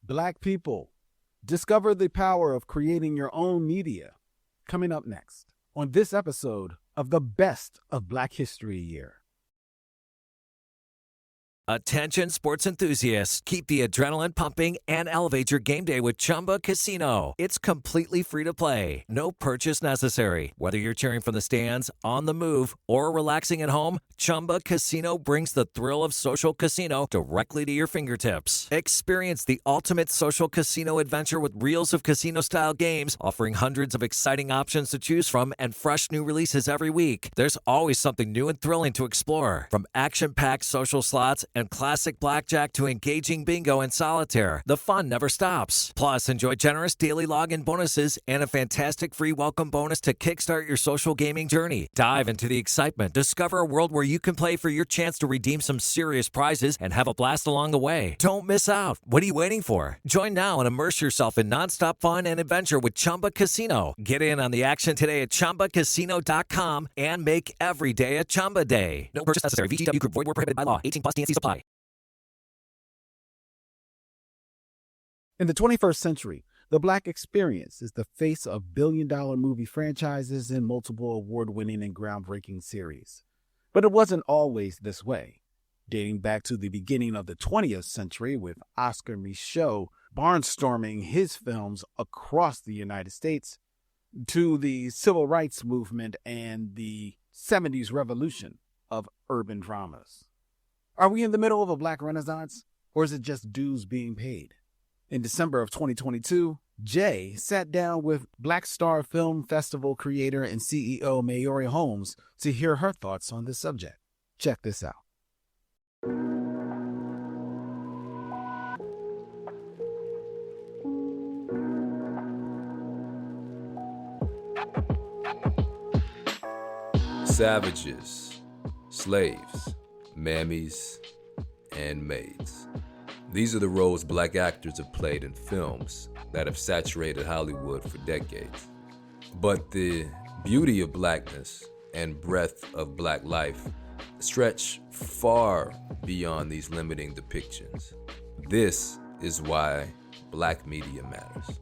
Black people, discover the power of creating your own media. Coming up next on this episode of the Best of Black History Year. Attention sports enthusiasts, keep the adrenaline pumping and elevate your game day with Chumba Casino. It's completely free to play. No purchase necessary. Whether you're cheering from the stands, on the move, or relaxing at home, Chumba Casino brings the thrill of social casino directly to your fingertips. Experience the ultimate social casino adventure with reels of casino-style games, offering hundreds of exciting options to choose from and fresh new releases every week. There's always something new and thrilling to explore. From action-packed social slots and classic blackjack to engaging bingo and solitaire, the fun never stops. Plus, enjoy generous daily login bonuses and a fantastic free welcome bonus to kickstart your social gaming journey. Dive into the excitement. Discover a world where you can play for your chance to redeem some serious prizes and have a blast along the way. Don't miss out. What are you waiting for? Join now and immerse yourself in nonstop fun and adventure with Chumba Casino. Get in on the action today at ChumbaCasino.com and make every day a Chumba day. No purchase necessary. VGW Group. Void where prohibited by law. 18 plus TNCs apply. In the 21st century, the Black experience is the face of billion-dollar movie franchises and multiple award-winning and groundbreaking series. But it wasn't always this way. Dating back to the beginning of the 20th century, with Oscar Micheaux barnstorming his films across the United States, to the civil rights movement and the 70s revolution of urban dramas. Are we in the middle of a Black renaissance, or is it just dues being paid? In December of 2022, Jay sat down with BlackStar Film Festival creator and CEO Maori Holmes to hear her thoughts on this subject. Check this out. Savages, slaves, mammies, and maids. These are the roles Black actors have played in films that have saturated Hollywood for decades. But the beauty of Blackness and breadth of Black life stretch far beyond these limiting depictions. This is why Black media matters.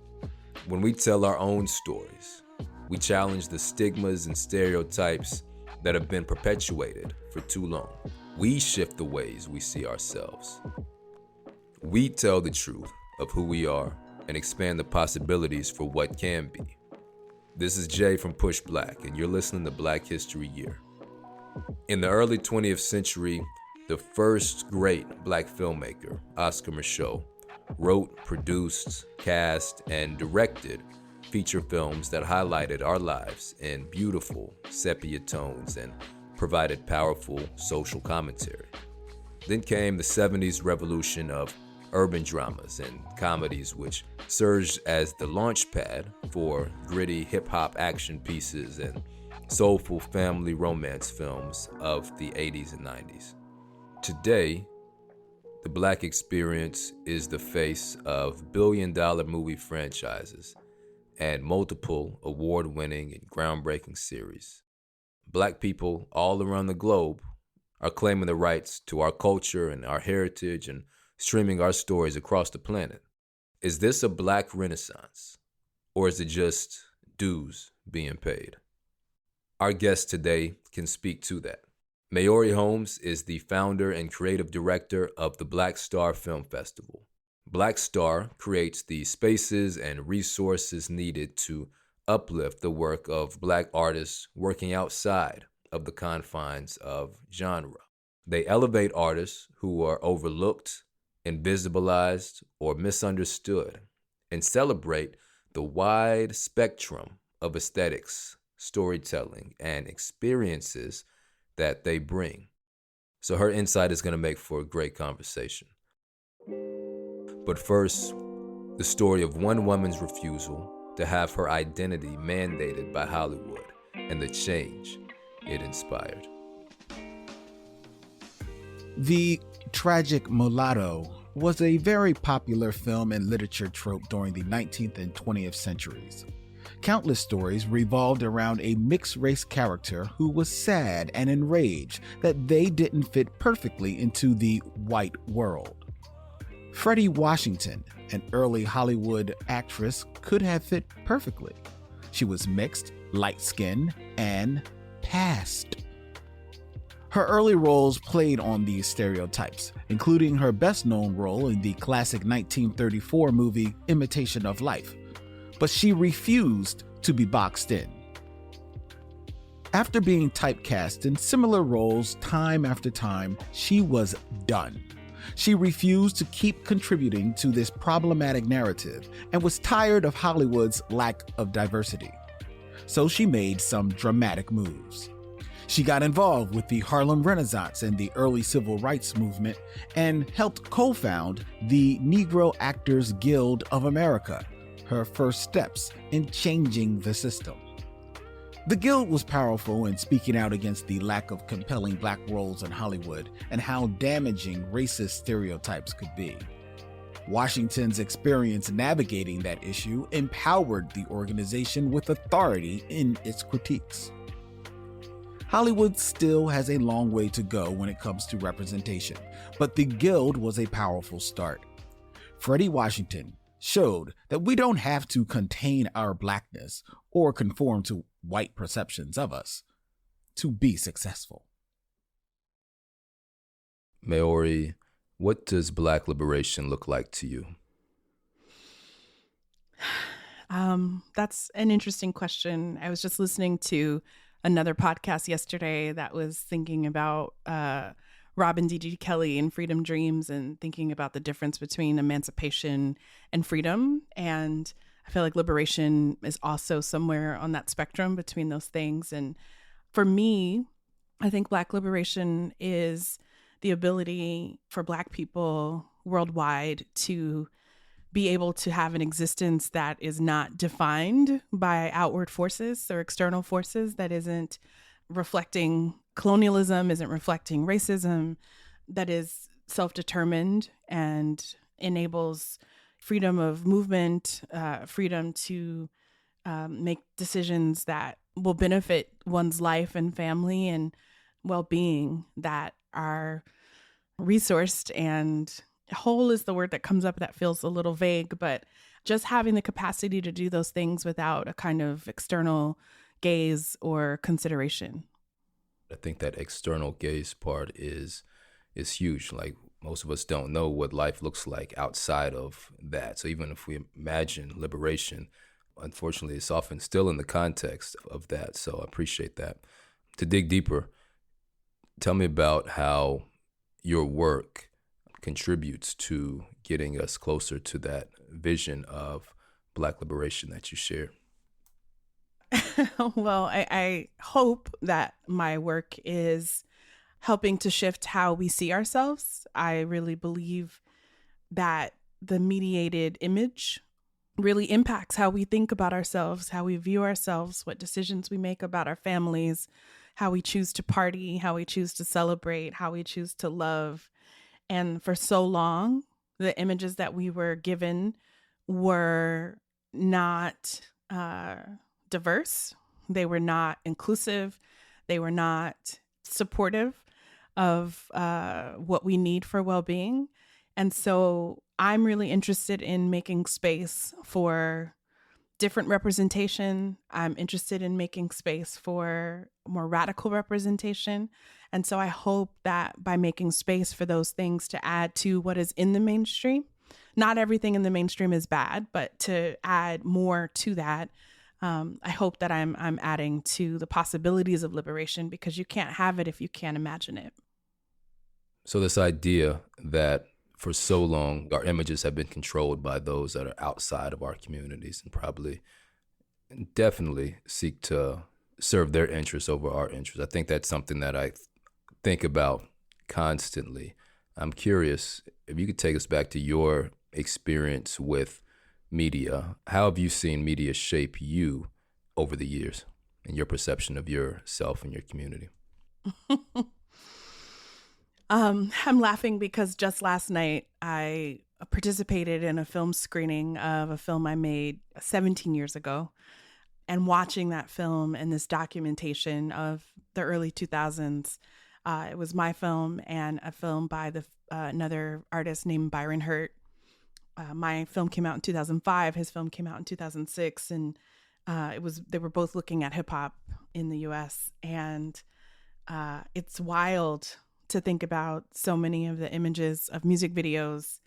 When we tell our own stories, we challenge the stigmas and stereotypes that have been perpetuated for too long. We shift the ways we see ourselves. We tell the truth of who we are and expand the possibilities for what can be. This is Jay from PushBlack, and you're listening to Black History Year. In the early 20th century, the first great Black filmmaker, Oscar Micheaux, wrote, produced, cast, and directed feature films that highlighted our lives in beautiful sepia tones and provided powerful social commentary. Then came the 70s revolution of urban dramas and comedies, which surged as the launchpad for gritty hip-hop action pieces and soulful family romance films of the 80s and 90s. Today, the Black experience is the face of billion-dollar movie franchises and multiple award-winning and groundbreaking series. Black people all around the globe are claiming the rights to our culture and our heritage and streaming our stories across the planet. Is this a Black renaissance, or is it just dues being paid? Our guest today can speak to that. Maori Holmes is the founder and creative director of the BlackStar Film Festival. BlackStar creates the spaces and resources needed to uplift the work of Black artists working outside of the confines of genre. They elevate artists who are overlooked, invisibilized, or misunderstood, and celebrate the wide spectrum of aesthetics, storytelling, and experiences that they bring. So her insight is going to make for a great conversation. But first, the story of one woman's refusal to have her identity mandated by Hollywood and the change it inspired. The tragic mulatto was a very popular film and literature trope during the 19th and 20th centuries. Countless stories revolved around a mixed-race character who was sad and enraged that they didn't fit perfectly into the white world. Freddie Washington, an early Hollywood actress, could have fit perfectly. She was mixed, light-skinned, and passed. Her early roles played on these stereotypes, including her best-known role in the classic 1934 movie Imitation of Life, but she refused to be boxed in. After being typecast in similar roles time after time, she was done. She refused to keep contributing to this problematic narrative and was tired of Hollywood's lack of diversity. So she made some dramatic moves. She got involved with the Harlem Renaissance and the early civil rights movement and helped co-found the Negro Actors Guild of America, her first steps in changing the system. The Guild was powerful in speaking out against the lack of compelling black roles in Hollywood and how damaging racist stereotypes could be. Washington's experience navigating that issue empowered the organization with authority in its critiques. Hollywood still has a long way to go when it comes to representation, but the Guild was a powerful start. Freddie Washington showed that we don't have to contain our blackness or conform to white perceptions of us to be successful. Maori, what does Black liberation look like to you? That's an interesting question. I was just listening to another podcast yesterday that was thinking about Robin D.G. Kelley and Freedom Dreams and thinking about the difference between emancipation and freedom. And I feel like liberation is also somewhere on that spectrum between those things. And for me, I think Black liberation is the ability for Black people worldwide to be able to have an existence that is not defined by outward forces or external forces, that isn't reflecting colonialism, isn't reflecting racism, that is self-determined and enables freedom of movement, freedom to make decisions that will benefit one's life and family and well-being, that are resourced and whole is the word that comes up that feels a little vague, but just having the capacity to do those things without a kind of external gaze or consideration. I think that external gaze part is huge. Like, most of us don't know what life looks like outside of that. So even if we imagine liberation, unfortunately, it's often still in the context of that. So I appreciate that. To dig deeper, tell me about how your work contributes to getting us closer to that vision of Black liberation that you share. Well, I hope that my work is helping to shift how we see ourselves. I really believe that the mediated image really impacts how we think about ourselves, how we view ourselves, what decisions we make about our families, how we choose to party, how we choose to celebrate, how we choose to love. And for so long, the images that we were given were not diverse. They were not inclusive. They were not supportive of what we need for well-being. And so I'm really interested in making space for different representation. I'm interested in making space for more radical representation. And so I hope that by making space for those things to add to what is in the mainstream, not everything in the mainstream is bad, but to add more to that, I hope that I'm adding to the possibilities of liberation, because you can't have it if you can't imagine it. So this idea that for so long, our images have been controlled by those that are outside of our communities and probably definitely seek to serve their interests over our interests. I think that's something that I think about constantly. I'm curious if you could take us back to your experience with media. How have you seen media shape you over the years and your perception of yourself and your community? I'm laughing because just last night I participated in a film screening of a film I made 17 years ago. And watching that film and this documentation of the early 2000s, it was my film and a film by another artist named Byron Hurt. my film came out in 2005. His film came out in 2006, and they were both looking at hip hop in the U.S. And it's wild to think about so many of the images of music videos,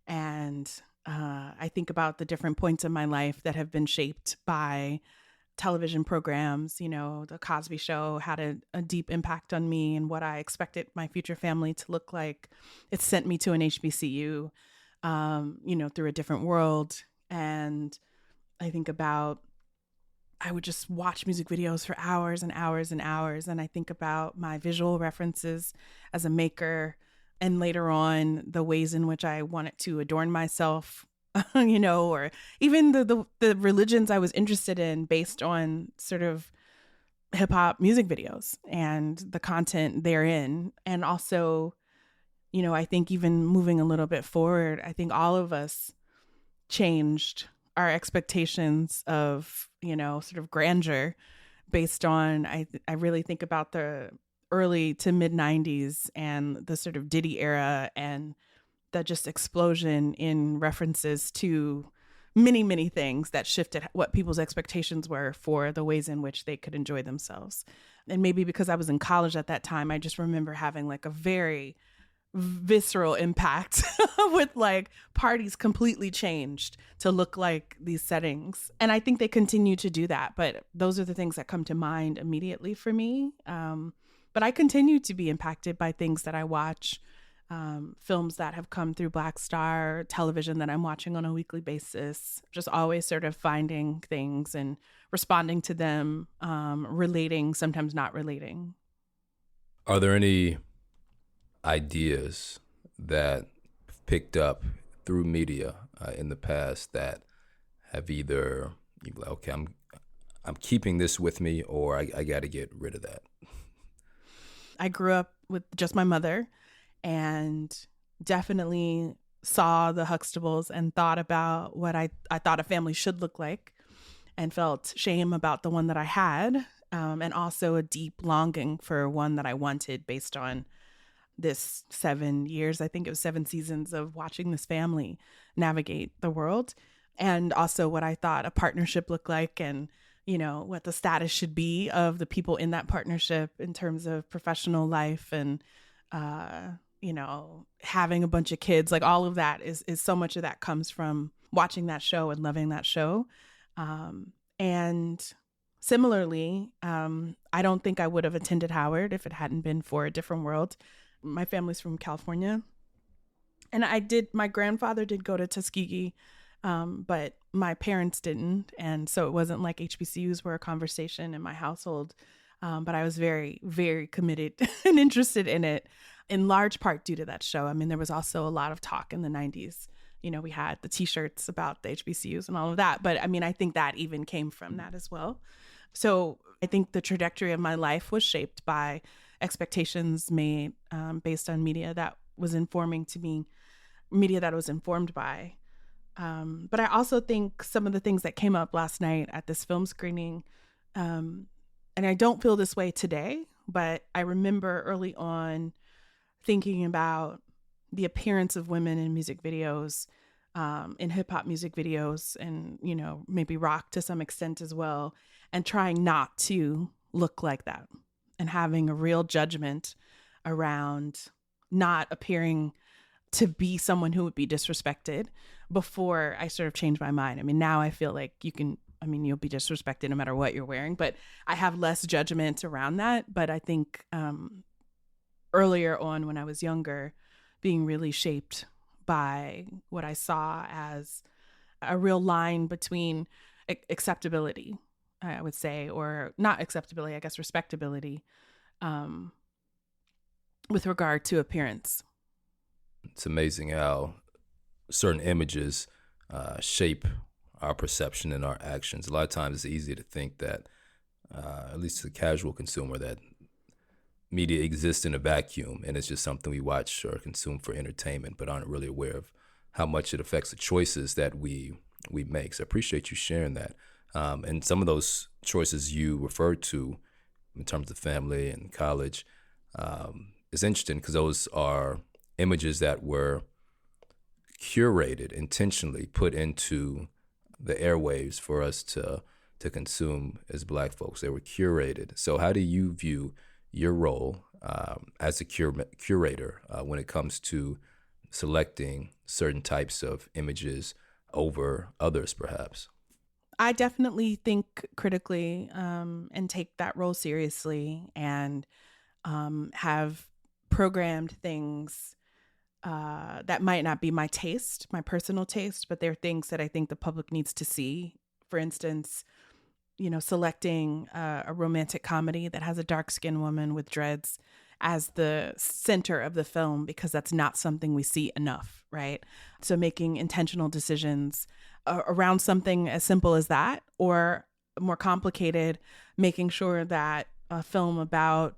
and I think about the different points in my life that have been shaped by television programs. You know, the Cosby Show had a deep impact on me and what I expected my future family to look like. It sent me to an HBCU, through a different world. And I think about, I would just watch music videos for hours and hours and hours. And I think about my visual references as a maker, and later on, the ways in which I wanted to adorn myself, or even the religions I was interested in based on sort of hip hop music videos and the content therein. And also, I think even moving a little bit forward, I think all of us changed our expectations of, sort of grandeur based on, I really think about the early to mid 90s and the sort of Diddy era and the just explosion in references to many, many things that shifted what people's expectations were for the ways in which they could enjoy themselves. And maybe because I was in college at that time, I just remember having like a very visceral impact with like parties completely changed to look like these settings. And I think they continue to do that. But those are the things that come to mind immediately for me. But I continue to be impacted by things that I watch, films that have come through BlackStar television that I'm watching on a weekly basis, just always sort of finding things and responding to them, relating, sometimes not relating. Are there any ideas that picked up through media in the past that have either, okay, I'm keeping this with me, or I got to get rid of that? I grew up with just my mother and definitely saw the Huxtables and thought about what I thought a family should look like, and felt shame about the one that I had, and also a deep longing for one that I wanted based on this 7 years, I think it was 7 seasons of watching this family navigate the world, and also what I thought a partnership looked like, and what the status should be of the people in that partnership in terms of professional life and, having a bunch of kids. Like all of that is so much of that comes from watching that show and loving that show. And similarly, I don't think I would have attended Howard if it hadn't been for A Different World. My family's from California, and my grandfather did go to Tuskegee, but my parents didn't. And so it wasn't like HBCUs were a conversation in my household. But I was very, very committed and interested in it, in large part due to that show. I mean, there was also a lot of talk in the 90s. We had the T-shirts about the HBCUs and all of that. But I mean, I think that even came from that as well. So I think the trajectory of my life was shaped by expectations made based on media that was informing to me, media that I was informed by. But I also think some of the things that came up last night at this film screening, and I don't feel this way today, but I remember early on thinking about the appearance of women in music videos, in hip hop music videos, and, maybe rock to some extent as well, and trying not to look like that, and having a real judgment around not appearing to be someone who would be disrespected before I sort of changed my mind. I mean, now I feel like you'll be disrespected no matter what you're wearing, but I have less judgment around that. But I think earlier on when I was younger, being really shaped by what I saw as a real line between acceptability, I would say, or not acceptability, I guess respectability, with regard to appearance. It's amazing how certain images shape our perception and our actions. A lot of times it's easy to think that, at least to the casual consumer, that media exists in a vacuum and it's just something we watch or consume for entertainment, but aren't really aware of how much it affects the choices that we make. So I appreciate you sharing that. And some of those choices you referred to in terms of family and college is interesting because those are images that were curated, intentionally put into the airwaves for us to consume as Black folks. They were curated. So how do you view your role as a curator when it comes to selecting certain types of images over others, perhaps? I definitely think critically and take that role seriously, and have programmed things that might not be my taste, my personal taste, but they're things that I think the public needs to see. For instance, selecting a romantic comedy that has a dark-skinned woman with dreads as the center of the film, because that's not something we see enough, right? So making intentional decisions around something as simple as that, or more complicated, making sure that a film about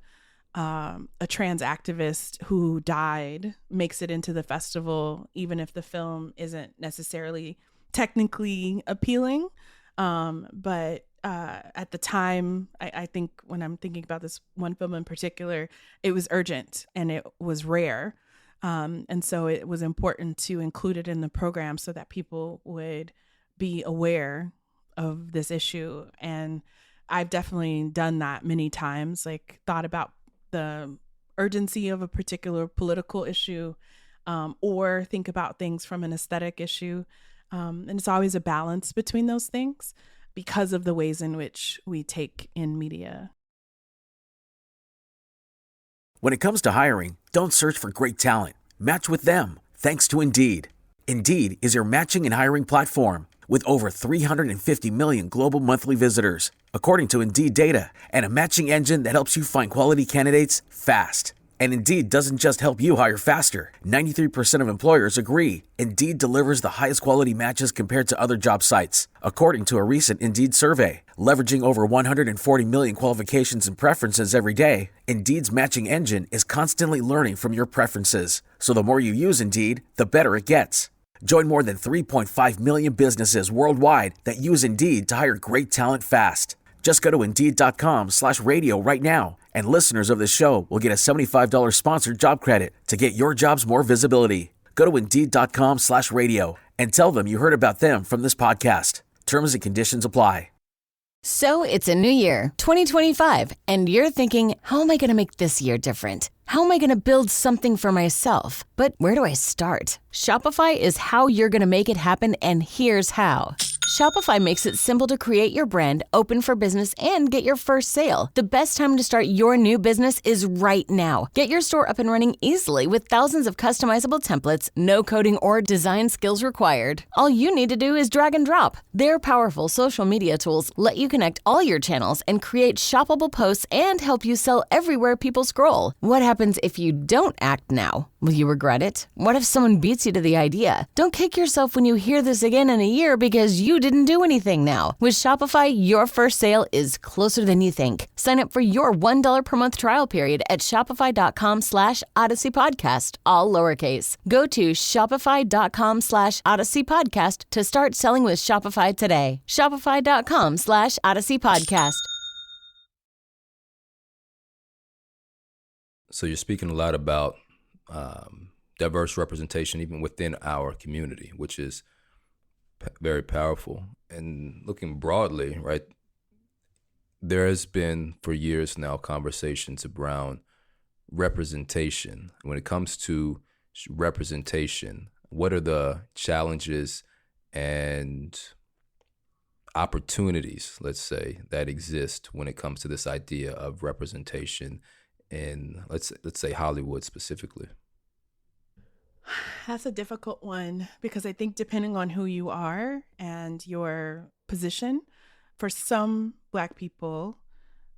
a trans activist who died makes it into the festival, even if the film isn't necessarily technically appealing. But at the time, I think when I'm thinking about this one film in particular, it was urgent and it was rare. And so it was important to include it in the program so that people would be aware of this issue. And I've definitely done that many times, like thought about the urgency of a particular political issue, or think about things from an aesthetic issue. And it's always a balance between those things because of the ways in which we take in media. When it comes to hiring, don't search for great talent. Match with them, thanks to Indeed. Indeed is your matching and hiring platform with over 350 million global monthly visitors, according to Indeed data, and a matching engine that helps you find quality candidates fast. And Indeed doesn't just help you hire faster. 93% of employers agree Indeed delivers the highest quality matches compared to other job sites, according to a recent Indeed survey. Leveraging over 140 million qualifications and preferences every day, Indeed's matching engine is constantly learning from your preferences. So the more you use Indeed, the better it gets. Join more than 3.5 million businesses worldwide that use Indeed to hire great talent fast. Just go to Indeed.com/radio right now, and listeners of this show will get a $75 sponsored job credit to get your jobs more visibility. Go to Indeed.com/radio and tell them you heard about them from this podcast. Terms and conditions apply. So it's a new year, 2025, and you're thinking, how am I going to make this year different? How am I going to build something for myself? But where do I start? Shopify is how you're going to make it happen, and here's how. Shopify makes it simple to create your brand, open for business, and get your first sale. The best time to start your new business is right now. Get your store up and running easily with thousands of customizable templates, no coding or design skills required. All you need to do is drag and drop. Their powerful social media tools let you connect all your channels and create shoppable posts and help you sell everywhere people scroll. What happens if you don't act now? Will you regret it? What if someone beats you to the idea? Don't kick yourself when you hear this again in a year because you didn't do anything now. With Shopify, your first sale is closer than you think. Sign up for your $1 per month trial period at shopify.com/Odyssey Podcast, all lowercase. Go to shopify.com/Odyssey Podcast to start selling with Shopify today. Shopify.com/Odyssey Podcast. So you're speaking a lot about diverse representation even within our community, which is very powerful. And looking broadly, right, there has been for years now conversations around representation. When it comes to representation, what are the challenges and opportunities, let's say, that exist when it comes to this idea of representation in, let's say, Hollywood specifically? That's a difficult one because I think depending on who you are and your position, for some Black people,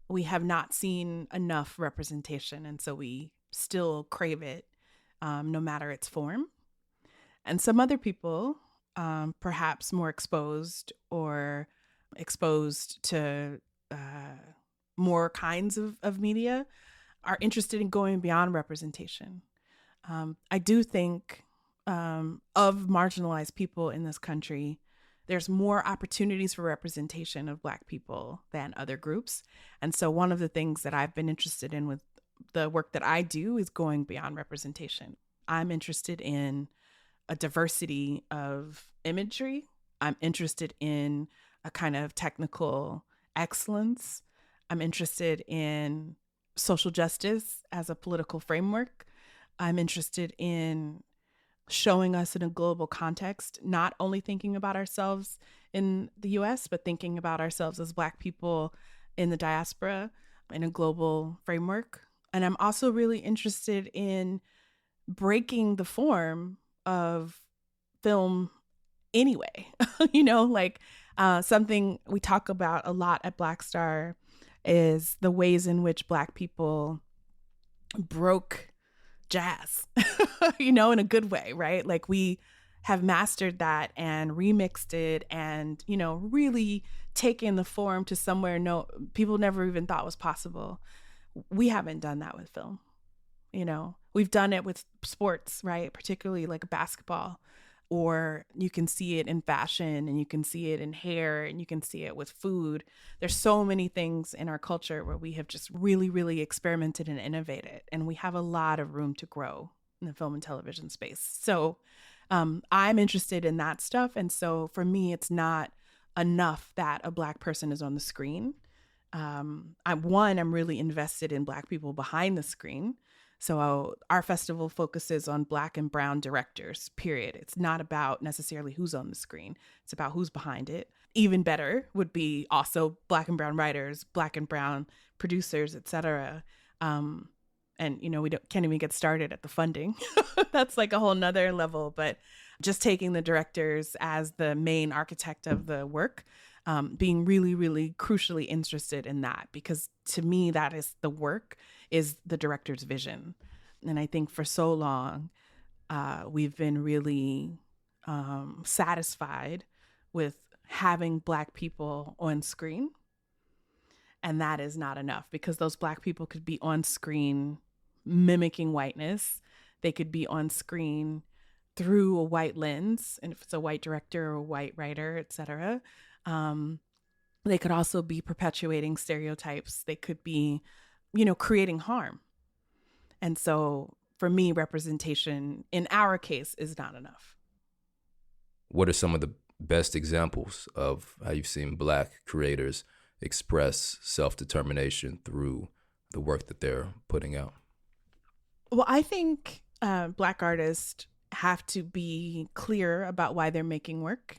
we have not seen enough representation. And so we still crave it, no matter its form. And some other people, perhaps more exposed or exposed to more kinds of media, are interested in going beyond representation. I do think of marginalized people in this country, there's more opportunities for representation of Black people than other groups. And so one of the things that I've been interested in with the work that I do is going beyond representation. I'm interested in a diversity of imagery. I'm interested in a kind of technical excellence. I'm interested in social justice as a political framework. I'm interested in showing us in a global context, not only thinking about ourselves in the US, but thinking about ourselves as Black people in the diaspora in a global framework. And I'm also really interested in breaking the form of film anyway. Something we talk about a lot at BlackStar is the ways in which Black people broke jazz, in a good way, right? Like we have mastered that and remixed it and, really taken the form to somewhere people never even thought was possible. We haven't done that with film. We've done it with sports, right? Particularly like basketball, or you can see it in fashion and you can see it in hair and you can see it with food. There's so many things in our culture where we have just really, really experimented and innovated, and we have a lot of room to grow in the film and television space. So I'm interested in that stuff. And so for me, it's not enough that a Black person is on the screen. I'm really invested in Black people behind the screen. So our festival focuses on Black and brown directors, period. It's not about necessarily who's on the screen. It's about who's behind it. Even better would be also Black and brown writers, Black and brown producers, et cetera. We can't even get started at the funding. That's like a whole nother level. But just taking the directors as the main architect of the work, being really, really crucially interested in that, because to me, that is the work, is the director's vision. And I think for so long, we've been really satisfied with having Black people on screen. And that is not enough, because those Black people could be on screen mimicking whiteness. They could be on screen through a white lens, and if it's a white director or a white writer, et cetera. They could also be perpetuating stereotypes. They could be, creating harm. And so for me, representation in our case is not enough. What are some of the best examples of how you've seen Black creators express self-determination through the work that they're putting out? Well, I think Black artists have to be clear about why they're making work.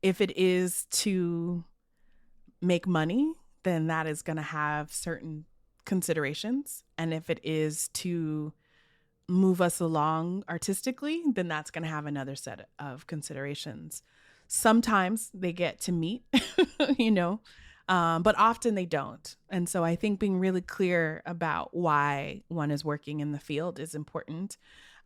If it is to make money, then that is going to have certain considerations. And if it is to move us along artistically, then that's going to have another set of considerations. Sometimes they get to meet, but often they don't. And so I think being really clear about why one is working in the field is important.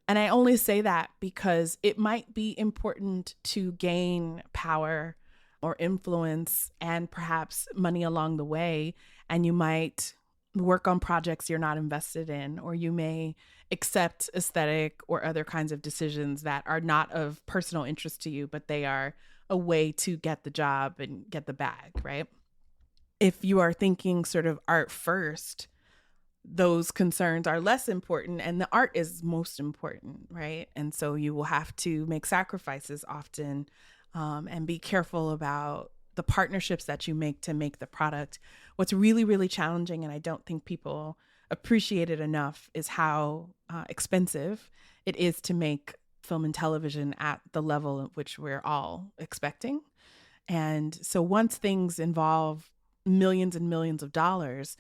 And I only say that because it might be important to gain power or influence and perhaps money along the way. And you might work on projects you're not invested in, or you may accept aesthetic or other kinds of decisions that are not of personal interest to you, but they are a way to get the job and get the bag, right? If you are thinking sort of art first, those concerns are less important and the art is most important, right? And so you will have to make sacrifices often, and be careful about the partnerships that you make to make the product. What's really, really challenging, and I don't think people appreciate it enough, is how expensive it is to make film and television at the level at which we're all expecting. And so once things involve millions and millions of dollars,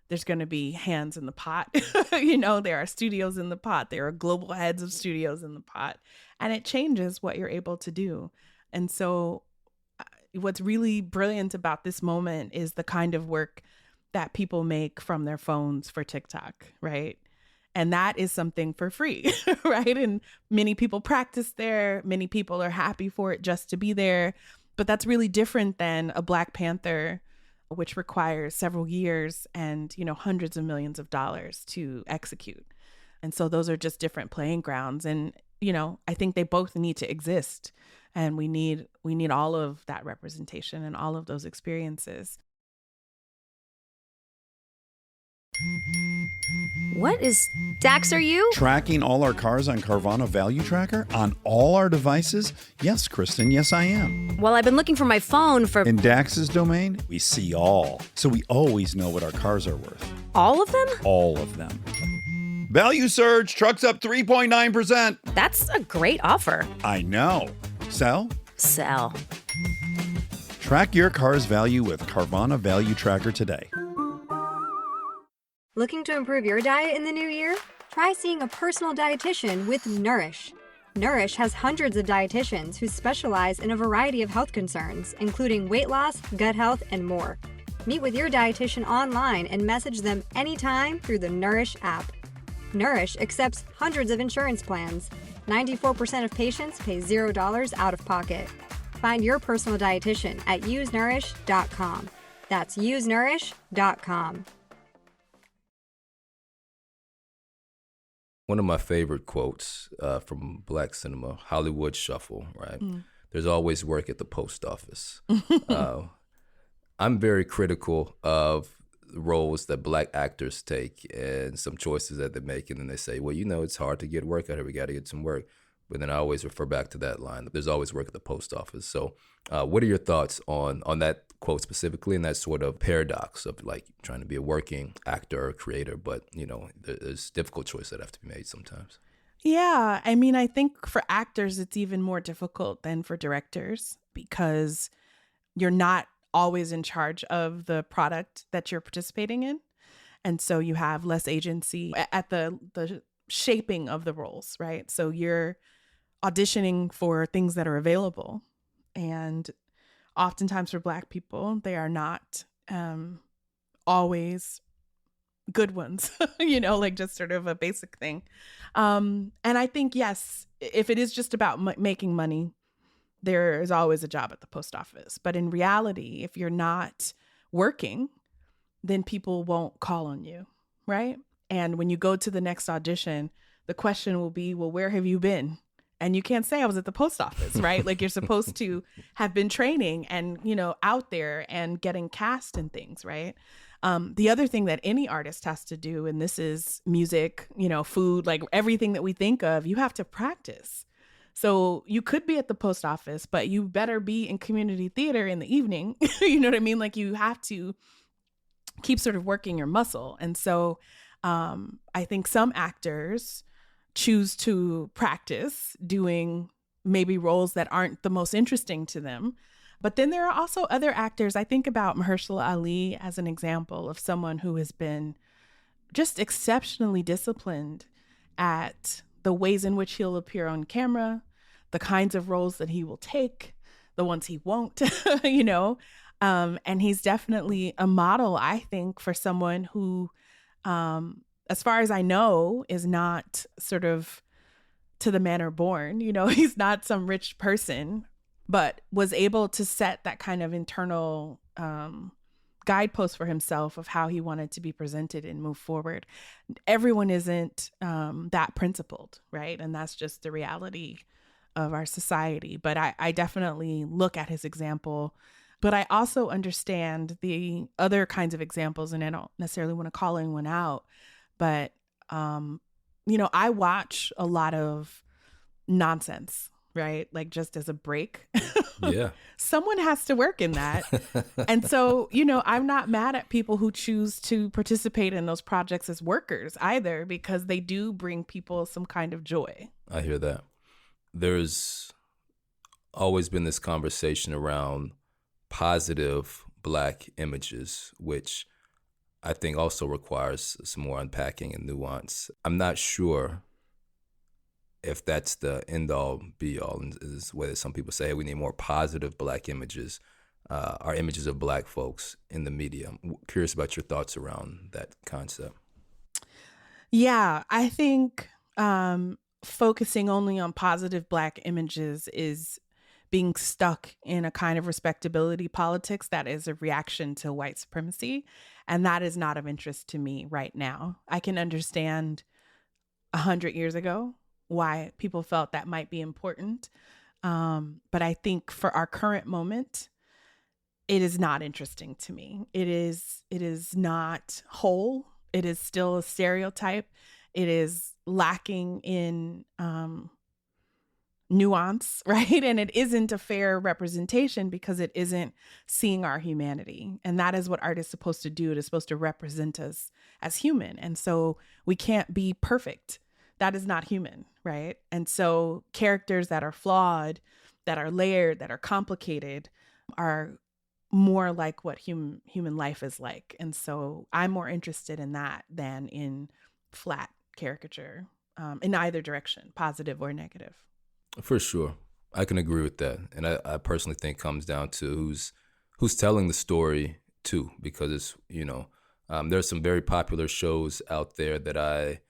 there's going to be hands in the pot. There are studios in the pot. There are global heads of studios in the pot. And it changes what you're able to do. And so what's really brilliant about this moment is the kind of work that people make from their phones for TikTok, right? And that is something for free, right? And many people practice there. Many people are happy for it just to be there. But that's really different than a Black Panther, which requires several years and, hundreds of millions of dollars to execute. And so those are just different playing grounds. And, I think they both need to exist. And we need all of that representation and all of those experiences. What is... Dax, are you? Tracking all our cars on Carvana Value Tracker on all our devices? Yes, Kristen, yes, I am. Well, I've been looking for my phone for... In Dax's domain, we see all. So we always know what our cars are worth. All of them? All of them. Value surge, trucks up 3.9%. That's a great offer. I know. Sell? Sell. Track your car's value with Carvana Value Tracker today. Looking to improve your diet in the new year? Try seeing a personal dietitian with Nourish. Nourish has hundreds of dietitians who specialize in a variety of health concerns, including weight loss, gut health, and more. Meet with your dietitian online and message them anytime through the Nourish app. Nourish accepts hundreds of insurance plans. 94% of patients pay $0 out of pocket. Find your personal dietitian at usenourish.com. That's usenourish.com. One of my favorite quotes from Black cinema, Hollywood Shuffle, right? There's always work at the post office. I'm very critical of the roles that Black actors take and some choices that they make. And then they say, well, you know, it's hard to get work out here. We got to get some work. But then I always refer back to that line. There's always work at the post office. So what are your thoughts on that quote specifically and that sort of paradox of like trying to be a working actor or creator, but, you know, there's difficult choices that have to be made sometimes? Yeah. I mean, I think for actors, it's even more difficult than for directors because you're not always in charge of the product that you're participating in. And so you have less agency at the shaping of the roles, right? So you're auditioning for things that are available. And oftentimes for Black people, they are not always good ones, you know, like just sort of a basic thing. And I think, yes, if it is just about making money, there is always a job at the post office. But in reality, if you're not working, then people won't call on you, right? And when you go to the next audition, the question will be, well, where have you been? And you can't say I was at the post office, right? Like you're supposed to have been training and, you know, out there and getting cast and things, right? The other thing that any artist has to do, and this is music, you know, food, like everything that we think of, you have to practice. So you could be at the post office, but you better be in community theater in the evening. You know what I mean? Like you have to keep sort of working your muscle. And so I think some actors choose to practice doing maybe roles that aren't the most interesting to them. But then there are also other actors. I think about Mahershala Ali as an example of someone who has been just exceptionally disciplined at the ways in which he'll appear on camera, the kinds of roles that he will take, the ones he won't, you know. And he's definitely a model, I think, for someone who, as far as I know, is not sort of to the manner born. You know, he's not some rich person, but was able to set that kind of internal guidepost for himself of how he wanted to be presented and move forward. Everyone isn't that principled, right? And that's just the reality of our society. But I definitely look at his example. But I also understand the other kinds of examples, and I don't necessarily want to call anyone out. But, you know, I watch a lot of nonsense, right? Like just as a break. Yeah. Someone has to work in that. And so, you know, I'm not mad at people who choose to participate in those projects as workers either, because they do bring people some kind of joy. I hear that. There's always been this conversation around positive Black images, which I think also requires some more unpacking and nuance. I'm not sure if that's the end-all, be-all, is whether some people say, hey, we need more positive Black images, or images of Black folks in the media. I'm curious about your thoughts around that concept. Yeah, I think focusing only on positive Black images is being stuck in a kind of respectability politics that is a reaction to white supremacy. And that is not of interest to me right now. I can understand 100 years ago why people felt that might be important. But I think for our current moment, it is not interesting to me. It is not whole. It is still a stereotype. It is lacking in nuance, right? And it isn't a fair representation because it isn't seeing our humanity. And that is what art is supposed to do. It is supposed to represent us as human. And so we can't be perfect. That is not human, right? And so characters that are flawed, that are layered, that are complicated, are more like what human life is like. And so I'm more interested in that than in flat caricature, in either direction, positive or negative. For sure. I can agree with that. And I personally think it comes down to who's telling the story too, because it's, there's some very popular shows out there that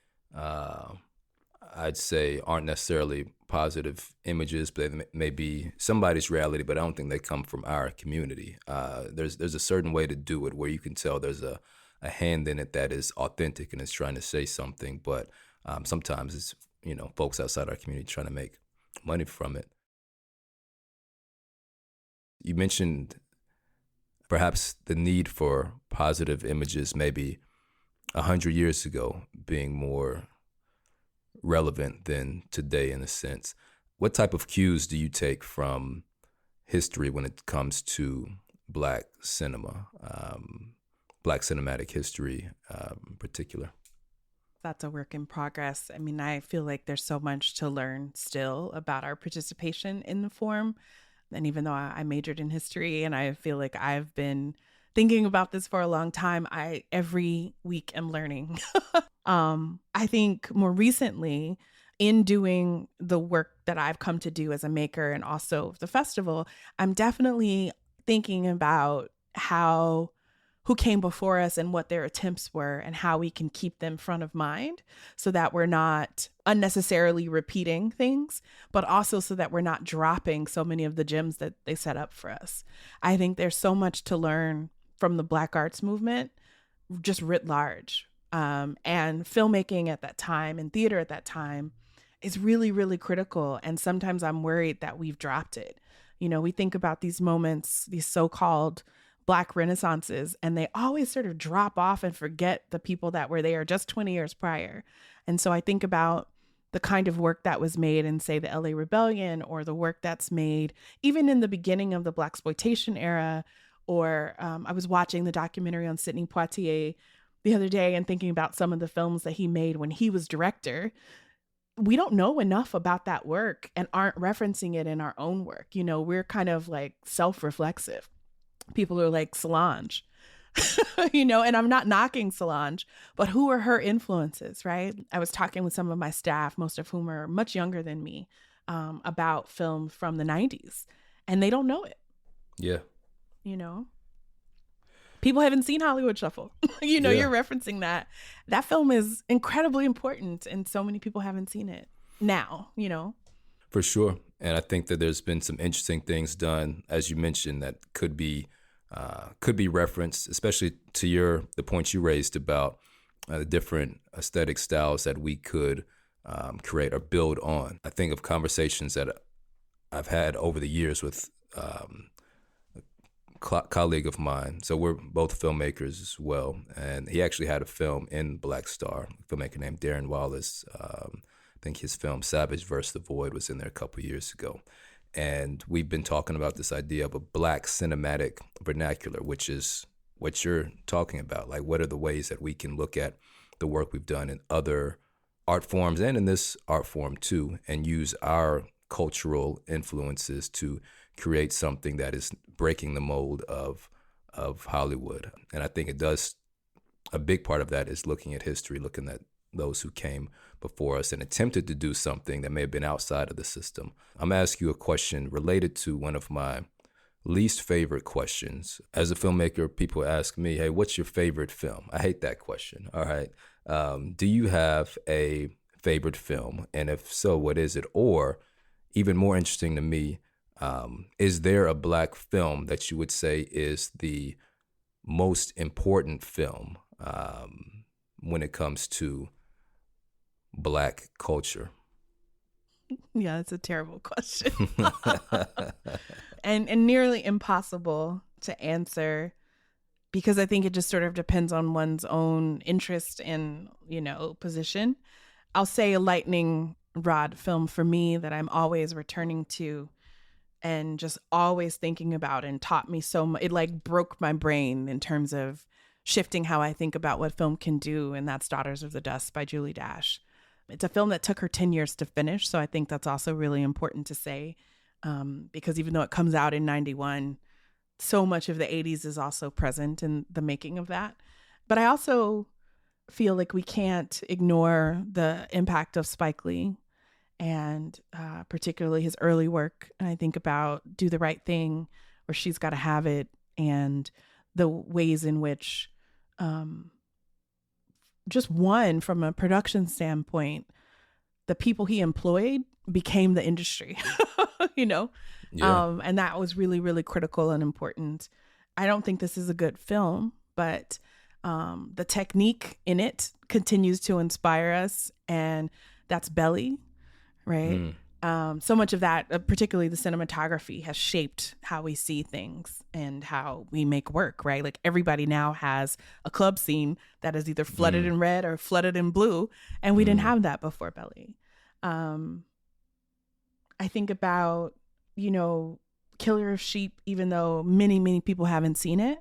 I'd say aren't necessarily positive images, but they may be somebody's reality, but I don't think they come from our community. There's a certain way to do it where you can tell there's a hand in it that is authentic and is trying to say something, but sometimes it's, folks outside our community trying to make money from it. You mentioned perhaps the need for positive images maybe 100 years ago being more relevant than today in a sense. What type of cues do you take from history when it comes to Black cinema, Black cinematic history in particular? That's a work in progress. I mean, I feel like there's so much to learn still about our participation in the form. And even though I majored in history and I feel like I've been thinking about this for a long time, I every week am learning. I think more recently, in doing the work that I've come to do as a maker and also the festival, I'm definitely thinking about who came before us and what their attempts were and how we can keep them front of mind so that we're not unnecessarily repeating things, but also so that we're not dropping so many of the gems that they set up for us. I think there's so much to learn from the Black arts movement, just writ large. And filmmaking at that time and theater at that time is really, really critical. And sometimes I'm worried that we've dropped it. We think about these moments, these so-called Black renaissances, and they always sort of drop off and forget the people that were there just 20 years prior. And so I think about the kind of work that was made in, say, the LA Rebellion, or the work that's made even in the beginning of the Blaxploitation era, or I was watching the documentary on Cydney Poitier the other day and thinking about some of the films that he made when he was director. We don't know enough about that work and aren't referencing it in our own work. We're kind of like self-reflexive. People are like Solange, and I'm not knocking Solange, but who are her influences, right? I was talking with some of my staff, most of whom are much younger than me, about film from the 90s, and they don't know it. Yeah. People haven't seen Hollywood Shuffle. Yeah. You're referencing that. That film is incredibly important, and so many people haven't seen it now, For sure. And I think that there's been some interesting things done, as you mentioned, that could be referenced, especially to the point you raised about the different aesthetic styles that we could create or build on. I think of conversations that I've had over the years with a colleague of mine. So we're both filmmakers as well. And he actually had a film in BlackStar, a filmmaker named Darren Wallace. I think his film Savage vs. the Void was in there a couple years ago. And we've been talking about this idea of a Black cinematic vernacular, which is what you're talking about. Like, what are the ways that we can look at the work we've done in other art forms and in this art form too, and use our cultural influences to create something that is breaking the mold of Hollywood. And I think it does, a big part of that is looking at history, looking at those who came before us and attempted to do something that may have been outside of the system. I'm going to ask you a question related to one of my least favorite questions. As a filmmaker, people ask me, hey, what's your favorite film? I hate that question. All right. Do you have a favorite film? And if so, what is it? Or even more interesting to me, is there a Black film that you would say is the most important film when it comes to Black culture? Yeah, that's a terrible question. and nearly impossible to answer because I think it just sort of depends on one's own interest and, position. I'll say a lightning rod film for me that I'm always returning to and just always thinking about and taught me so much. It like broke my brain in terms of shifting how I think about what film can do. And that's Daughters of the Dust by Julie Dash. It's a film that took her 10 years to finish. So I think that's also really important to say, because even though it comes out in 91, so much of the 80s is also present in the making of that. But I also feel like we can't ignore the impact of Spike Lee and particularly his early work. And I think about Do the Right Thing or She's Gotta Have It, and the ways in which just one, from a production standpoint, the people he employed became the industry, Yeah. And that was really, really critical and important. I don't think this is a good film, but the technique in it continues to inspire us. And that's Belly, right? So much of that, particularly the cinematography, has shaped how we see things and how we make work, right? Like everybody now has a club scene that is either flooded in red or flooded in blue. And we didn't have that before Belly. I think about, Killer of Sheep, even though many, many people haven't seen it,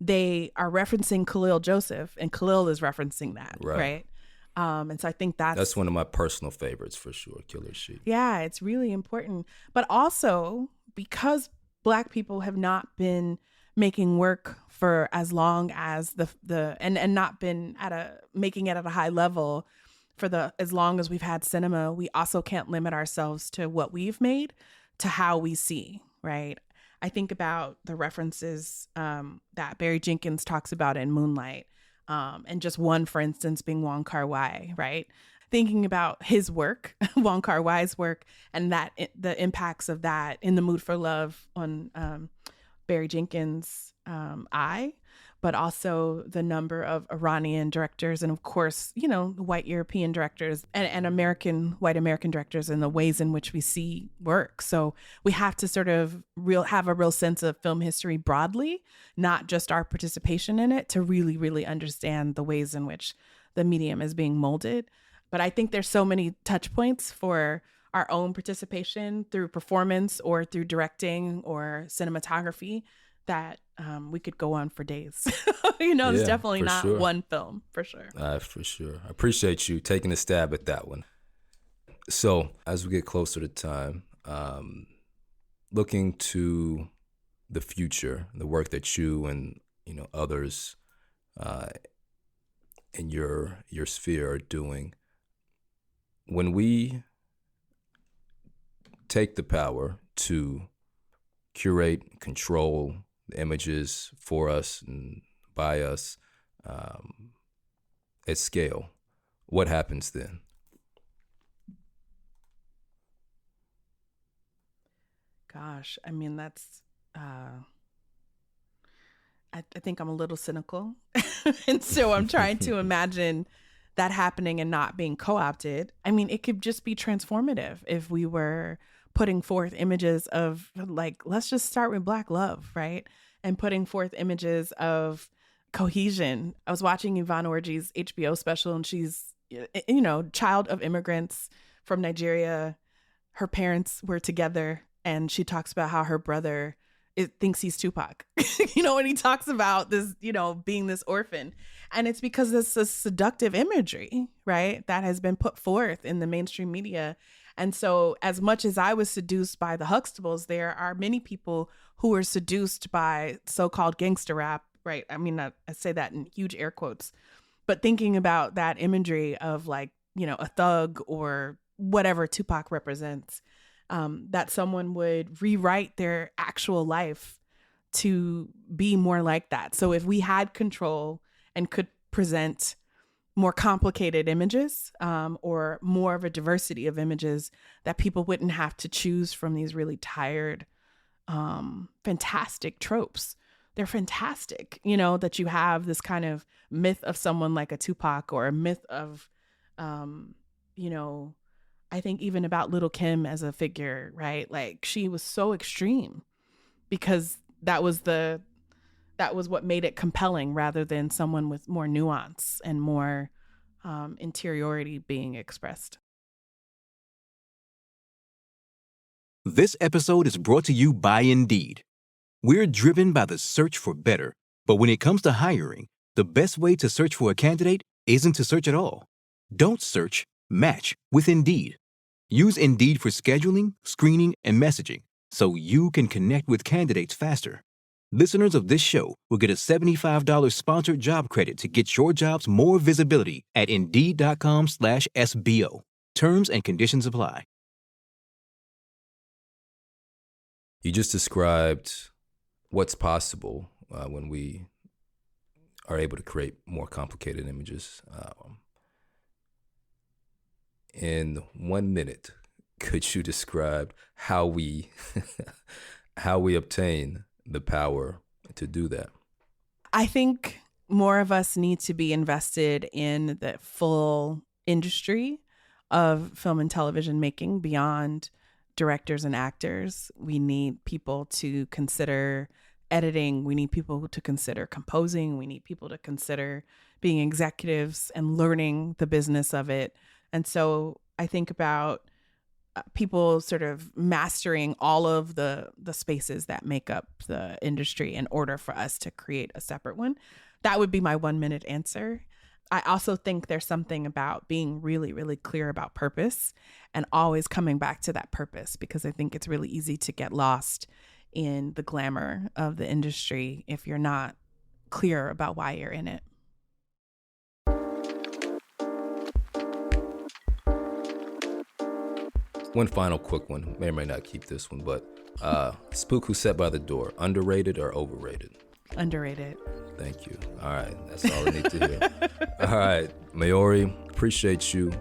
they are referencing Khalil Joseph, and Khalil is referencing that, right? And so I think that's one of my personal favorites for sure, Killer Sheep. Yeah, it's really important. But also because Black people have not been making work for as long as and not been making it at a high level for as long as we've had cinema, we also can't limit ourselves to what we've made, to how we see, right? I think about the references that Barry Jenkins talks about in Moonlight, and just one, for instance, being Wong Kar-wai, right? Thinking about his work, Wong Kar-wai's work, and the impacts of that in The Mood for Love on Barry Jenkins' eye, but also the number of Iranian directors and, of course, white European directors and white American directors, and the ways in which we see work. So we have to sort of have a real sense of film history broadly, not just our participation in it, to really, really understand the ways in which the medium is being molded. But I think there's so many touch points for our own participation through performance or through directing or cinematography that we could go on for days. It's definitely not sure. one film, for sure. For sure. I appreciate you taking a stab at that one. So as we get closer to time, looking to the future, the work that you and others in your sphere are doing, when we take the power to curate, control the images for us and by us at scale, what happens then? Gosh, I mean, that's, I think I'm a little cynical. And so I'm trying to imagine that happening and not being co-opted. I mean, it could just be transformative if we were putting forth images of, like, let's just start with Black love, right? And putting forth images of cohesion. I was watching Yvonne Orji's HBO special, and she's, child of immigrants from Nigeria. Her parents were together, and she talks about how her brother thinks he's Tupac, and he talks about this, being this orphan. And it's because it's a seductive imagery, right, that has been put forth in the mainstream media. And so as much as I was seduced by the Huxtables, there are many people who are seduced by so-called gangster rap, right? I mean, I say that in huge air quotes, but thinking about that imagery of, like, a thug or whatever Tupac represents, that someone would rewrite their actual life to be more like that. So if we had control and could present more complicated images, or more of a diversity of images, that people wouldn't have to choose from these really tired, fantastic tropes. They're fantastic, that you have this kind of myth of someone like a Tupac, or a myth of, I think even about Little Kim as a figure, right? Like, she was so extreme because that was the that was what made it compelling rather than someone with more nuance and more interiority being expressed. This episode is brought to you by Indeed. We're driven by the search for better, but when it comes to hiring, the best way to search for a candidate isn't to search at all. Don't search, match with Indeed. Use Indeed for scheduling, screening, and messaging so you can connect with candidates faster. Listeners of this show will get a $75 sponsored job credit to get your jobs more visibility at Indeed.com/SBO. Terms and conditions apply. You just described what's possible when we are able to create more complicated images. In 1 minute, could you describe how we obtain the power to do that? I think more of us need to be invested in the full industry of film and television making beyond directors and actors. We need people to consider editing. We need people to consider composing. We need people to consider being executives and learning the business of it. And so I think about people sort of mastering all of the spaces that make up the industry in order for us to create a separate one. That would be my 1 minute answer. I also think there's something about being really, really clear about purpose and always coming back to that purpose, because I think it's really easy to get lost in the glamour of the industry if you're not clear about why you're in it. One final quick one. May or may not keep this one, but Spook Who Sat by the Door, underrated or overrated? Underrated. Thank you. All right. That's all I need to hear. All right. Maori, appreciate you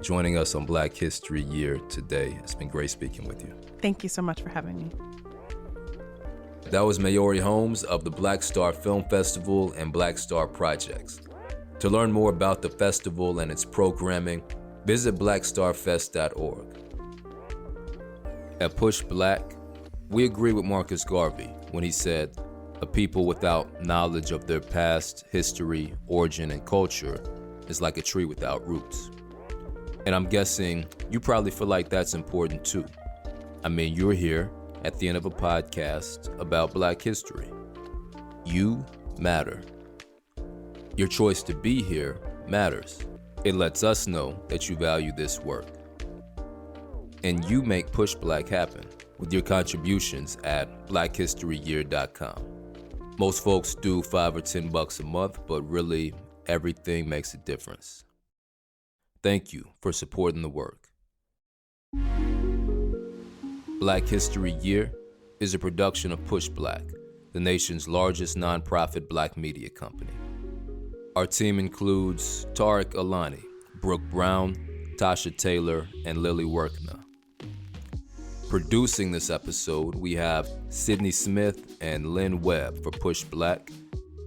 joining us on Black History Year today. It's been great speaking with you. Thank you so much for having me. That was Maori Holmes of the BlackStar Film Festival and BlackStar Projects. To learn more about the festival and its programming, visit blackstarfest.org. At PushBlack, we agree with Marcus Garvey when he said, "A people without knowledge of their past, history, origin, and culture is like a tree without roots." And I'm guessing you probably feel like that's important too. I mean, you're here at the end of a podcast about Black history. You matter. Your choice to be here matters. It lets us know that you value this work. And you make PushBlack happen with your contributions at blackhistoryyear.com. Most folks do $5 or $10 a month, but really everything makes a difference. Thank you for supporting the work. Black History Year is a production of PushBlack, the nation's largest nonprofit Black media company. Our team includes Tariq Alani, Brooke Brown, Tasha Taylor, and Lilly Workneh. Producing this episode, we have Cydney Smith and Lynn Webb for PushBlack,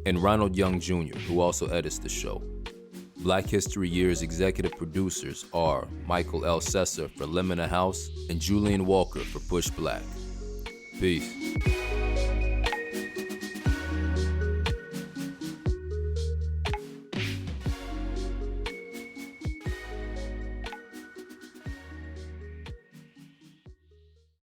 and Ronald Young Jr., who also edits the show. Black History Year's executive producers are Michael L. Sessa for Lemon House and Julian Walker for PushBlack. Peace.